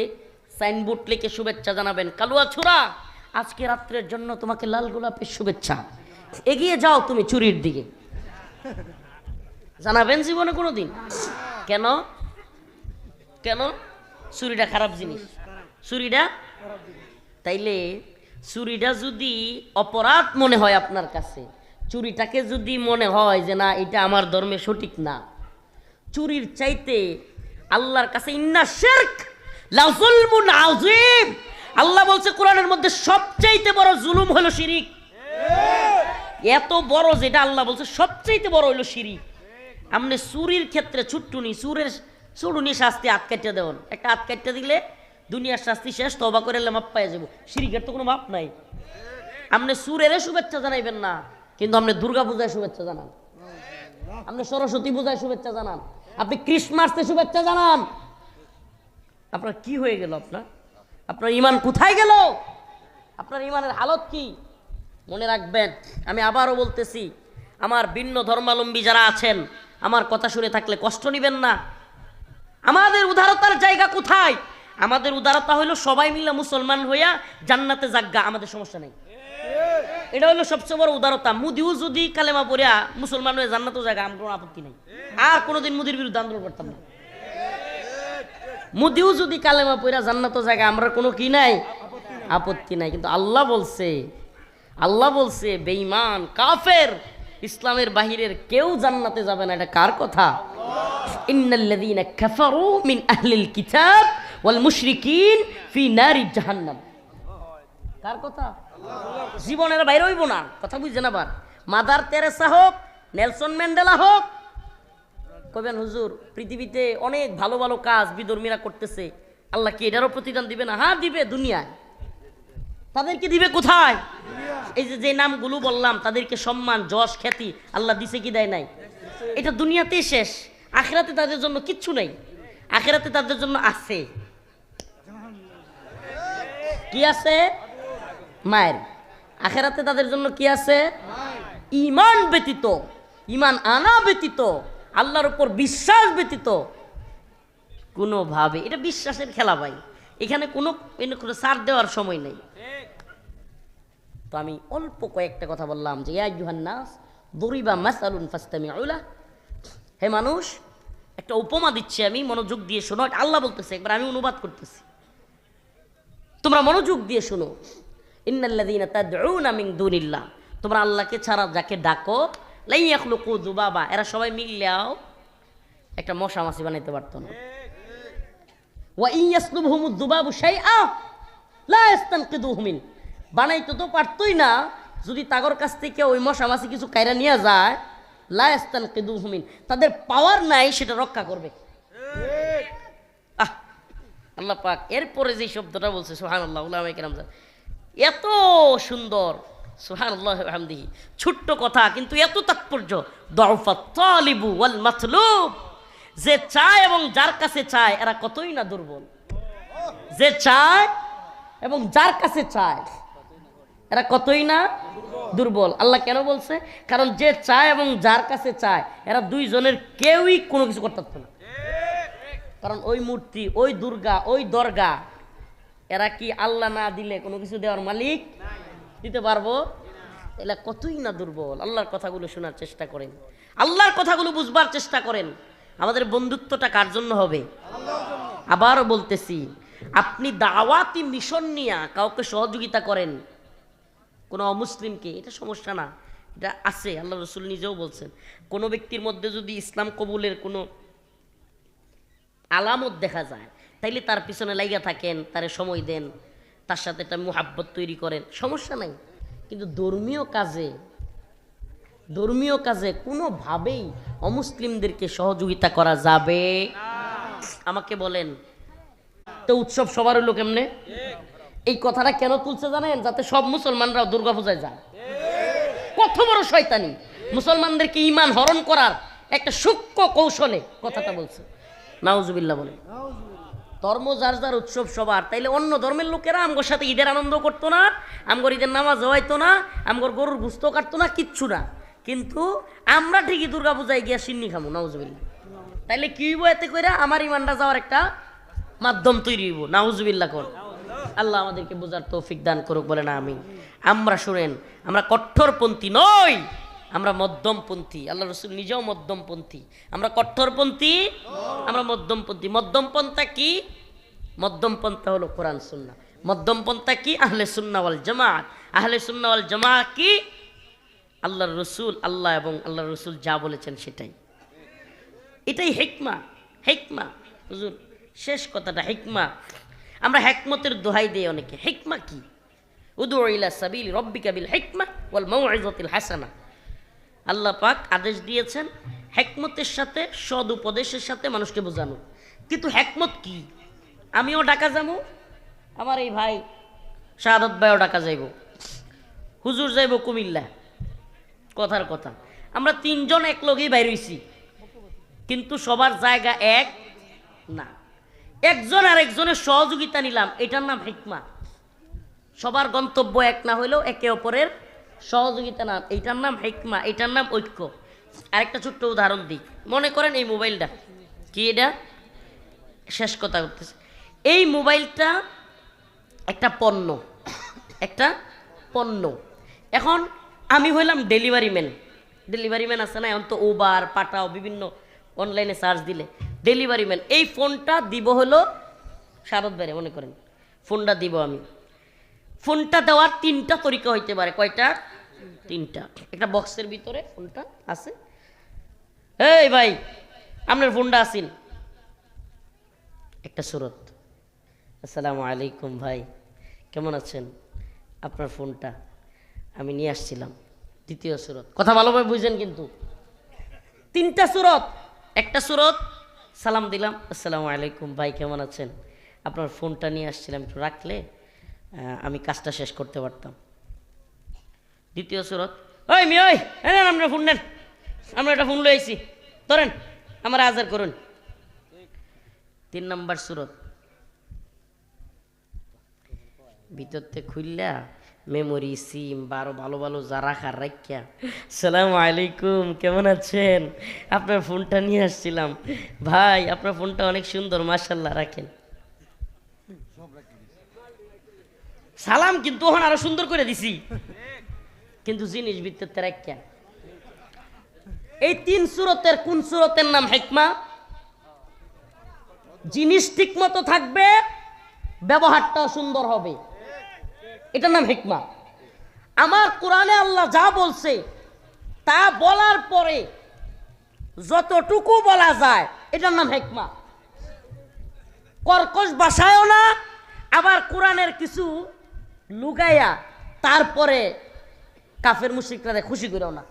সাইনবোর্ড লিখে শুভেচ্ছা জানাবেন, কালুয়া সূরা আজকে রাত্রের জন্য তোমাকে লাল গোলাপের শুভেচ্ছা, এগিয়ে যাও তুমি চুরির দিকে? জানাবেন জীবনে কোনোদিন? কেন? কেন? চুরিটা খারাপ জিনিস, চুরিটা। তাইলে চুরিটা যদি অপরাধ মনে হয় আপনার কাছে, চুরিটাকে যদি মনে হয় যে না এটা আমার ধর্মে সঠিক না, চুরির চাইতে আল্লাহর কাছে ইন্না শিরক লা যুলমুন আযীম, আল্লাহ বলছে কোরআনের মধ্যে সবচাইতে বড় জুলুম হলো শিরিক। এত বড় যেটা আল্লাহ বলছে সবচাইতে বড় হলো শিরিক। আপনি চুরির ক্ষেত্রে ছুট্টুনি, চুরের চুরুনি শাস্তি হাত কাটিয়ে দেবেন, একটা হাত কাটিয়ে দিলে দুনিয়ার শাস্তি শেষ, তওবা করে মাপ পাইয়া যাবো। শিরিকের তো কোনো মাপ নাই। আপনি চুরের শুভেচ্ছা জানাইবেন না, কিন্তু আপনি দুর্গা পূজায় শুভেচ্ছা জানান, আপনি সরস্বতী পূজায় শুভেচ্ছা জানান, আপনি ক্রিসমাসে শুভেচ্ছা জানান, আপনার কি হয়ে গেল? আপনার ইমান কোথায় গেল? আপনার ইমানের হালত কি? মনে রাখবেন, আমি আবারও বলতেছি, আমার ভিন্ন ধর্মাবলম্বী যারা আছেন, আমার কথা শুনে থাকলে কষ্ট নেবেন না। আমাদের উদারতার জায়গা কোথায়? আমাদের উদারতা হইলো সবাই মিলে মুসলমান হইয়া জান্নাতে যাজ্ঞা, আমাদের সমস্যা নেই। এটা হলো সবচেয়ে বড় উদারতা। মুদিও যদি কালেমা পড়িয়া মুসলমান হয়ে জান্নাতে জায়গা, আমার কোনো আপত্তি নেই। আর কোনোদিন মুদির বিরুদ্ধে আন্দোলন করতাম না। মুদিও যদি কালেমা পড়িয়া জান্নাতে জায়গা, আমরা কোনো কি নাই, আপত্তি নাই। কিন্তু আল্লাহ বলছে বেঈমান কাফের ইসলামের বাহিরের কেউ জান্নাতে যাবে না। এটা কার কথা? ইন্নাল্লাযীনা কাফারু মিন আহলিল কিতাব ওয়াল মুশরিকিন ফি নারি জাহান্নাম। কার কথা? জীবনের বাইরে হইব না, কথা বুঝছেন? আবার মাদার তেরেসা হোক, নেলসন ম্যান্ডেলা হোক, কবেন হুজুর পৃথিবীতে অনেক ভালো ভালো কাজ বিধর্মীরা করতেছে, আল্লাহ কি এটারও প্রতিদান দিবে না? হ্যাঁ দিবে, দুনিয়ায়। তাদেরকে দিবে কোথায়? এই যে নামগুলো বললাম, তাদেরকে সম্মান, যশ, খ্যাতি আল্লাহ দিছে কি দেয় নাই? এটা দুনিয়াতেই শেষ। আখিরাতে তাদের জন্য কিচ্ছু নেই। আখিরাতে তাদের জন্য আছে কি? আছে মায়ের। আখিরাতে তাদের জন্য কি আছে? ঈমান ব্যতীত, ঈমান আনা ব্যতীত, আল্লাহর উপর বিশ্বাস ব্যতীত কোনোভাবে। এটা বিশ্বাসের খেলা ভাই, এখানে কোনো ছাড় দেওয়ার সময় নেই। তো আমি অল্প কয়েকটা কথা বললাম যে ইয়া আইয়ুহান নাস দরিবা মাসালুন ফাসতামিউ লাহ। হে মানুষ, একটা উপমা দিচ্ছি আমি, মনোযোগ দিয়ে শোনো। আল্লাহ বলতেছে, একবার আমি অনুবাদ করতেছি, তোমরা মনোযোগ দিয়ে শোনো। ইন্নাল্লাযীনা তাদউনা মিন দুনিল্লাহ, তোমরা আল্লাহকে ছাড়া যাকে ডাকো, লা ইয়াখলুকু যুবাবা, এরা সবাই মিললেও একটা মশা মাছি বানাইতে পারতো না। ওয়া ইন ইয়াসলুবহুমুয যুবাবু শাইআ লা ইস্তানকিদুহু মিন, বানাইতে তো পারতোই না, যদি তাগর কাছ থেকে ওই মশা মাছি কিছু কায়রা নিয়ে যায়, লা ইস্তানকিদুহু মিন, তাদের পাওয়ার নাই সেটা রক্ষা করবে। আল্লাহ পাক এরপরে যে শব্দটা বলছে সুবহানাল্লাহ, উলামায়ে কেরাম এত সুন্দর, সুবহানাল্লাহি ওয়া বিহামদিহি, ছোট্ট কথা কিন্তু এত তাৎপর্য। দুআফাত তালিবু ওয়াল মাতলুব, যে চায় এবং যার কাছে চায় এরা কতই না দুর্বল। যে চায় এবং যার কাছে চায় এরা কতই না দুর্বল। আল্লাহ কেন বলছে? কারণ যে চায় এবং যার কাছে চায় এরা দুইজনের কেউই কোনো কিছু করতে পারত না। কারণ ওই মূর্তি, ওই দুর্গা, ওই দরগা, এরা কি আল্লাহ না দিলে কোনো কিছু দেওয়ার মালিক? দিতে পারবো? এরা কতই না দুর্বল। আল্লাহর কথাগুলো শোনার চেষ্টা করেন, আল্লাহর কথাগুলো বুঝবার চেষ্টা করেন। আমাদের বন্ধুত্বটা কার জন্য হবে? আবারও বলতেছি, আপনি দাওয়াতি মিশন নিয়ে কাউকে সহযোগিতা করেন, কোনো অমুসলিমকে, এটা সমস্যা না, এটা আছে। আল্লাহ রসুল নিজেও বলছেন, কোনো ব্যক্তির মধ্যে যদি ইসলাম কবুলের কোনো আলামত দেখা যায়, তাইলে তার পিছনে লাইগা থাকেন, তারে সময় দেন, তার সাথে একটা মুহাব্বত তৈরি করেন, সমস্যা নাই। কিন্তু ধর্মীয় কাজে কোনোভাবেই অমুসলিমদেরকে সহযোগিতা করা যাবে? আমাকে বলেন তো, উৎসব সবার হলো কেমনে? এই কথাটা কেন তুলছে জানেন? যাতে সব মুসলমানরাও দুর্গা পূজায় যায়। কত বড় শয়তানি! মুসলমানদেরকে ঈমান হরণ করার একটা সূক্ষ্ম কৌশলে কথাটা বলছে। নাউজুবিল্লাহ বলে। ধর্ম যার যার, উৎসব সবার। তাইলে অন্য ধর্মের লোকেরা আমগোর সাথে ঈদের আনন্দ করতো না, আমগোর ঈদের নামাজ হওয়াইতো না, আমগোর গরুর গুস্ত কাটতো না, কিচ্ছু না। কিন্তু আমরা ঠিকই দুর্গা পূজায় গিয়া সিন্নি খামো। নাউজুবিল্লাহ। তাইলে কি হইব? এতে কইরা আমার ঈমানটা যাওয়ার একটা মাধ্যম তৈরি হইব। নাউজুবিল্লাহ কোন। আল্লাহ আমাদেরকে বোঝার তৌফিক দান করুক, বলে না আমি। আমরা শুনেন, আমরা কঠোরপন্থী নই, আমরা মধ্যমপন্থী। আল্লাহ রসুল নিজেও মধ্যমপন্থী। আমরা কঠোরপন্থী, আমরা মধ্যমপন্থী। মধ্যমপন্থা কি? মধ্যমপন্থা হলো কোরআন সুন্নাহ। মধ্যমপন্থা কি? আহলে সুন্নাহ ওয়াল জামাত। আহলে সুন্নাহ ওয়াল জামাত কি? আল্লাহর রসুল, আল্লাহ এবং আল্লাহর রসুল যা বলেছেন সেটাই। এটাই হিকমা। হিকমা হুজুর, শেষ কথাটা হিকমা। আমরা হিকমতের দোহাই দেই অনেকে। হিকমা কি? উদউ ইলা সাবিল রব্বিকা বিল হিকমা ওয়াল মাউইযাতিল হাসানা। আল্লাহ পাক আদেশ দিয়েছেন হিকমতের সাথে, সদ উপদেশের সাথে মানুষকে বোঝানো। কিন্তু হিকমত কি? আমিও ঢাকা যাবো, আমার এই ভাই শাহাদত ভাইও ঢাকা যাইব, হুজুর যাইব কুমিল্লা, কথার কথা। আমরা তিনজন এক লগেই বাইর হইছি, কিন্তু সবার জায়গা এক না। একজন আর একজনের সহযোগিতা নিলাম, এটার নাম হিকমা। সবার গন্তব্য এক না হইলেও একে অপরের সহযোগিতা নাম, এইটার নাম হিকমা, এটার নাম ঐক্য। আরেকটা ছোট্ট উদাহরণ দিই। মনে করেন এই মোবাইলটা কি, এটা শেষ কথা করতেছে, এই মোবাইলটা একটা পণ্য, একটা পণ্য। এখন আমি হইলাম ডেলিভারি ম্যান। ডেলিভারি ম্যান আছে না, এখন তো উবার পাঠাও বিভিন্ন অনলাইনে সার্চ দিলে ডেলিভারি ম্যান। এই ফোনটা দিব হলো শারদ বাইরে, মনে করেন ফোনটা দিব আমি। ফোনটা দেওয়ার তিনটা তরিকা হইতে পারে। কয়টা? তিনটা। একটা বক্সের ভিতরে ফোনটা আছে। এই ভাই আপনার ফোনটা আসিন, একটা সুরত, আসসালামু আলাইকুম ভাই কেমন আছেন, আপনার ফোনটা আমি নিয়ে আসছিলাম। দ্বিতীয় সুরত, কথা ভালোভাবে বুঝেন কিন্তু, তিনটা সুরত। একটা সুরত সালাম দিলাম, আসসালামু আলাইকুম ভাই কেমন আছেন, আপনার ফোনটা নিয়ে আসছিলাম, একটু রাখলে আমি কাজটা শেষ করতে পারতাম। দ্বিতীয় সুরত, ওই মি ওই আপনার ফোন নেন, আমরা একটা ফোন লইছি, ধরেন আমার আজার করুন। তিন নম্বর সুরত, ভিতর থেকে খুললা মেমোরি সিম বারো ভালো ভালো যা রাখার রাখিয়া, সালামু আলাইকুম কেমন আছেন, আপনার ফোনটা নিয়ে আসছিলাম ভাই, আপনার ফোনটা অনেক সুন্দর মাশাআল্লাহ, রাখেন। সালাম কিন্তু ওখানে আরো সুন্দর করে দিছি, কিন্তু জিনিস ভিতর থেকে রাখিয়া। এই তিন সুরতের কোন সুরতের নাম হিকমা? জিনিস ঠিক মতো থাকবে, ব্যবহারটাও সুন্দর হবে, এটার নাম হিকমা। আমার কোরআনে আল্লাহ যা বলছে তা বলার পরে যতটুকু বলা যায় এটার নাম হিকমা। কর্কশ ভাষায়ও না, আবার কোরআনের কিছু লুগাইয়া তারপরে কাফের মুশরিকরা খুশি করেও না।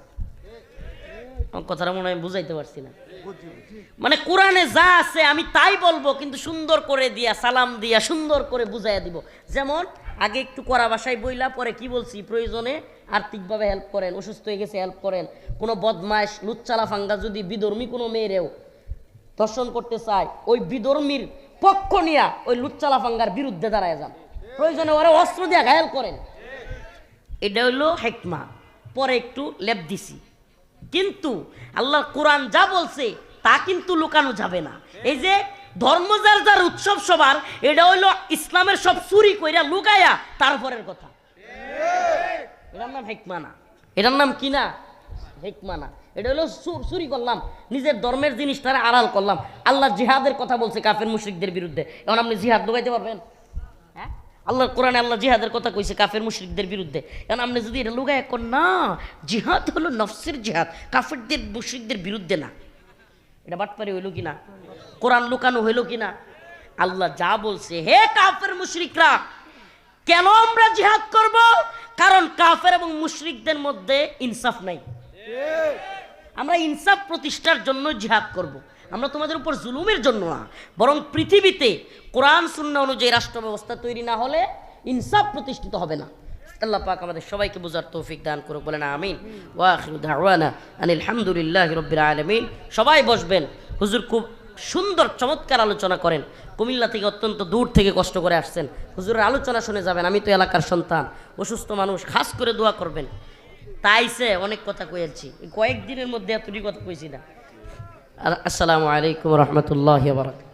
কথাটা মনে হয় বুঝাইতে পারছি না। মানে কোরআনে যা আছে আমি তাই বলবো, কিন্তু সুন্দর করে দিয়া সালাম দিয়া সুন্দর করে বুঝাইয়া দিব। যেমন আগে একটু কড়া ভাষায় বইলা, পরে কি বলছি, প্রয়োজনে আর্থিকভাবে হেল্প করেন, অসুস্থ হয়ে গেছে হেল্প করেন, কোনো বদমাইশ লুচ্চালা ফাঙ্গা যদি বিধর্মী কোনো মেয়েরেও দর্শন করতে চায়, ওই বিধর্মীর পক্ষ নিয়া ওই লুচ্চালা ফাঙ্গার বিরুদ্ধে দাঁড়ায় যান, প্রয়োজনে ওরা অস্ত্র দিয়া ঘায়াল করেন। এটা হইল হিকমা। পরে একটু লেপ দিছি, কিন্তু আল্লাহর কোরআন যা বলছে তা কিন্তু লুকানো যাবে না। এই যে ধর্ম যার যার উৎসব সবার, এটা হইল ইসলামের সব চুরি কইরা লুকায়া তারপরের কথা, এটার নাম হিকমা না। এটার নাম কি না? হিকমা না। এটা হলো চুরি করলাম, নিজের ধর্মের জিনিসটারে আড়াল করলাম। আল্লাহ জিহাদের কথা বলছে কাফের মুশরিকদের বিরুদ্ধে, এখন আপনি জিহাদ লুকাইতে পারবেন? হ্যাঁ, আল্লাহর কোরআনে আল্লাহ জিহাদের কথা কইছে কাফের মুশরিকদের বিরুদ্ধে, এখন আপনি যদি এটা লুকায় এখন না, জিহাদ হলো নফসের জিহাদ, কাফেরদের মুশরিকদের বিরুদ্ধে না। এটা বাটপারি হইল কিনা? কোরআন লুকানো হইল কিনা? আল্লাহ যা বলছে, হে কাফের মুশরিকরা, কেন আমরা জিহাদ করব? কারণ কাফের এবং মুশরিকদের মধ্যে ইনসাফ নাই। আমরা ইনসাফ প্রতিষ্ঠার জন্য জিহাদ করব। আমরা তোমাদের উপর জুলুমের জন্য না, বরং পৃথিবীতে কোরআন সুন্নাহ অনুযায়ী রাষ্ট্র ব্যবস্থা তৈরি না হলে ইনসাফ প্রতিষ্ঠিত হবে না। আল্লাহ পাক আমাদের সবাইকে বোঝার তৌফিক দান করুক, বলেন আমিন। ওয়া আখিরু দাওয়ানা আনিল হামদুলিল্লাহি রাব্বিল আলামিন। সবাই বসবেন। হুজুর খুব সুন্দর চমৎকার আলোচনা করেন, কুমিল্লা থেকে অত্যন্ত দূর থেকে কষ্ট করে আসছেন, হুজুরের আলোচনা শুনে যাবেন। আমি তো এলাকার সন্তান, অসুস্থ মানুষ, খাস করে দোয়া করবেন। তাইছে অনেক কথা কয়েছি, কয়েকদিনের মধ্যে এতটি কথা কইছি না। আসসালামু আলাইকুম ওয়া রাহমাতুল্লাহি ওয়া বারাকাতুহু।